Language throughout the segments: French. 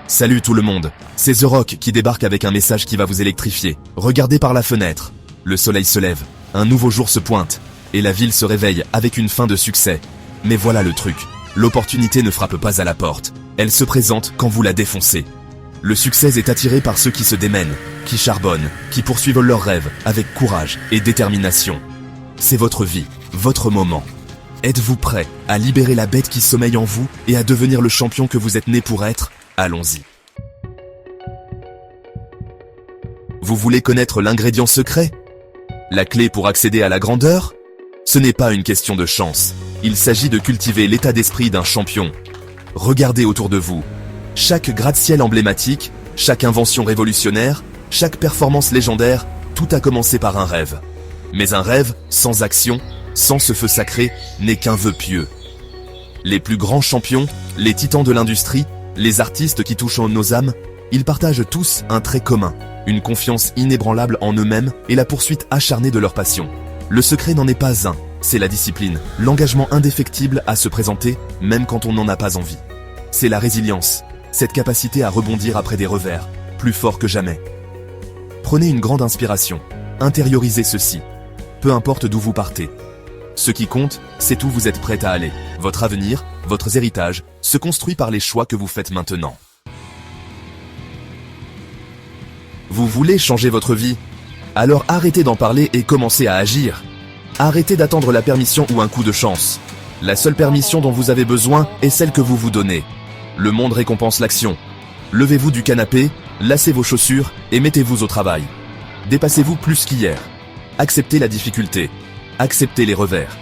Salut tout le monde, c'est The Rock qui débarque avec un message qui va vous électrifier. Regardez par la fenêtre. Le soleil se lève, un nouveau jour se pointe, et la ville se réveille avec une fin de succès. Mais voilà le truc, l'opportunité ne frappe pas à la porte, elle se présente quand vous la défoncez. Le succès est attiré par ceux qui se démènent, qui charbonnent, qui poursuivent leurs rêves avec courage et détermination. C'est votre vie, votre moment. Êtes-vous prêt à libérer la bête qui sommeille en vous et à devenir le champion que vous êtes né pour être ? Allons-y. Vous voulez connaître l'ingrédient secret ? La clé pour accéder à la grandeur ? Ce n'est pas une question de chance. Il s'agit de cultiver l'état d'esprit d'un champion. Regardez autour de vous. Chaque gratte-ciel emblématique, chaque invention révolutionnaire, chaque performance légendaire, tout a commencé par un rêve. Mais un rêve, sans action, sans ce feu sacré, n'est qu'un vœu pieux. Les plus grands champions, les titans de l'industrie, les artistes qui touchent nos âmes, ils partagent tous un trait commun, une confiance inébranlable en eux-mêmes et la poursuite acharnée de leur passion. Le secret n'en est pas un, c'est la discipline, l'engagement indéfectible à se présenter, même quand on n'en a pas envie. C'est la résilience, cette capacité à rebondir après des revers, plus fort que jamais. Prenez une grande inspiration, intériorisez ceci. Peu importe d'où vous partez. Ce qui compte, c'est où vous êtes prêt à aller. Votre avenir, votre héritage, se construit par les choix que vous faites maintenant. Vous voulez changer votre vie ? Alors arrêtez d'en parler et commencez à agir. Arrêtez d'attendre la permission ou un coup de chance. La seule permission dont vous avez besoin est celle que vous vous donnez. Le monde récompense l'action. Levez-vous du canapé, lacez vos chaussures et mettez-vous au travail. Dépassez-vous plus qu'hier. Acceptez la difficulté. Acceptez les revers.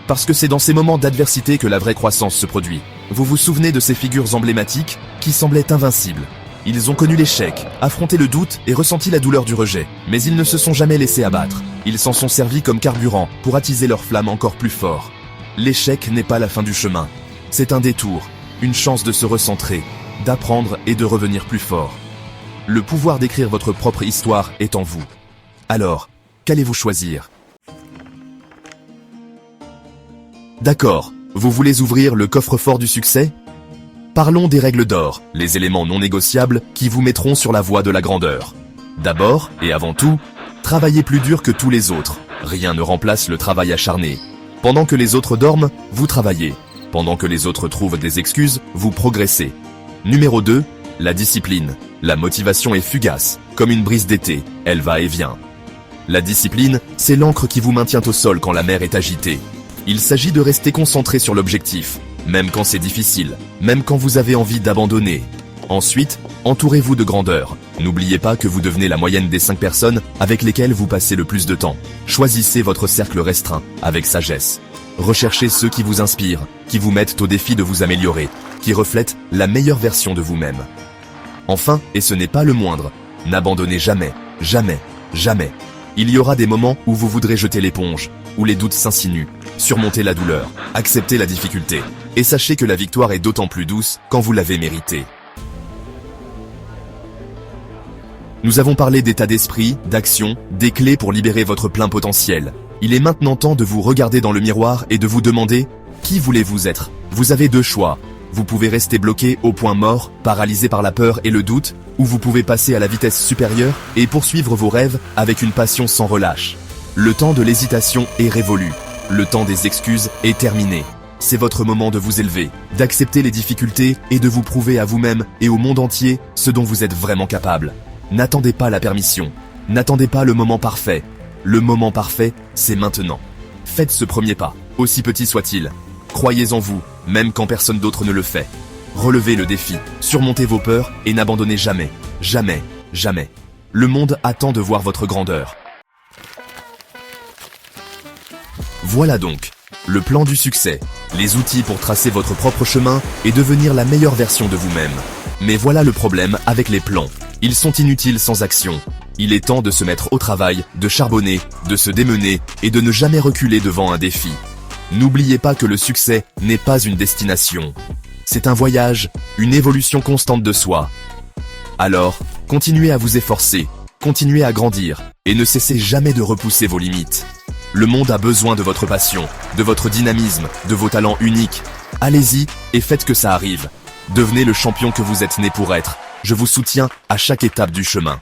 Parce que c'est dans ces moments d'adversité que la vraie croissance se produit. Vous vous souvenez de ces figures emblématiques qui semblaient invincibles. Ils ont connu l'échec, affronté le doute et ressenti la douleur du rejet. Mais ils ne se sont jamais laissés abattre. Ils s'en sont servis comme carburant pour attiser leur flamme encore plus fort. L'échec n'est pas la fin du chemin. C'est un détour, une chance de se recentrer, d'apprendre et de revenir plus fort. Le pouvoir d'écrire votre propre histoire est en vous. Alors, qu'allez-vous choisir ? D'accord, vous voulez ouvrir le coffre-fort du succès ? Parlons des règles d'or, les éléments non négociables qui vous mettront sur la voie de la grandeur. D'abord, et avant tout, travaillez plus dur que tous les autres. Rien ne remplace le travail acharné. Pendant que les autres dorment, vous travaillez. Pendant que les autres trouvent des excuses, vous progressez. Numéro 2, la discipline. La motivation est fugace, comme une brise d'été, elle va et vient. La discipline, c'est l'encre qui vous maintient au sol quand la mer est agitée. Il s'agit de rester concentré sur l'objectif, même quand c'est difficile, même quand vous avez envie d'abandonner. Ensuite, entourez-vous de grandeur. N'oubliez pas que vous devenez la moyenne des 5 personnes avec lesquelles vous passez le plus de temps. Choisissez votre cercle restreint, avec sagesse. Recherchez ceux qui vous inspirent, qui vous mettent au défi de vous améliorer, qui reflètent la meilleure version de vous-même. Enfin, et ce n'est pas le moindre, n'abandonnez jamais, jamais, jamais. Il y aura des moments où vous voudrez jeter l'éponge, où les doutes s'insinuent. Surmontez la douleur, acceptez la difficulté, et sachez que la victoire est d'autant plus douce quand vous l'avez méritée. Nous avons parlé d'état d'esprit, d'action, des clés pour libérer votre plein potentiel. Il est maintenant temps de vous regarder dans le miroir et de vous demander « Qui voulez-vous être ?» Vous avez 2 choix. Vous pouvez rester bloqué au point mort, paralysé par la peur et le doute, ou vous pouvez passer à la vitesse supérieure et poursuivre vos rêves avec une passion sans relâche. Le temps de l'hésitation est révolu. Le temps des excuses est terminé. C'est votre moment de vous élever, d'accepter les difficultés et de vous prouver à vous-même et au monde entier ce dont vous êtes vraiment capable. N'attendez pas la permission. N'attendez pas le moment parfait. Le moment parfait, c'est maintenant. Faites ce premier pas, aussi petit soit-il. Croyez en vous, même quand personne d'autre ne le fait. Relevez le défi, surmontez vos peurs et n'abandonnez jamais, jamais, jamais. Le monde attend de voir votre grandeur. Voilà donc, le plan du succès, les outils pour tracer votre propre chemin et devenir la meilleure version de vous-même. Mais voilà le problème avec les plans. Ils sont inutiles sans action. Il est temps de se mettre au travail, de charbonner, de se démener et de ne jamais reculer devant un défi. N'oubliez pas que le succès n'est pas une destination. C'est un voyage, une évolution constante de soi. Alors, continuez à vous efforcer, continuez à grandir et ne cessez jamais de repousser vos limites. Le monde a besoin de votre passion, de votre dynamisme, de vos talents uniques. Allez-y et faites que ça arrive. Devenez le champion que vous êtes né pour être. Je vous soutiens à chaque étape du chemin.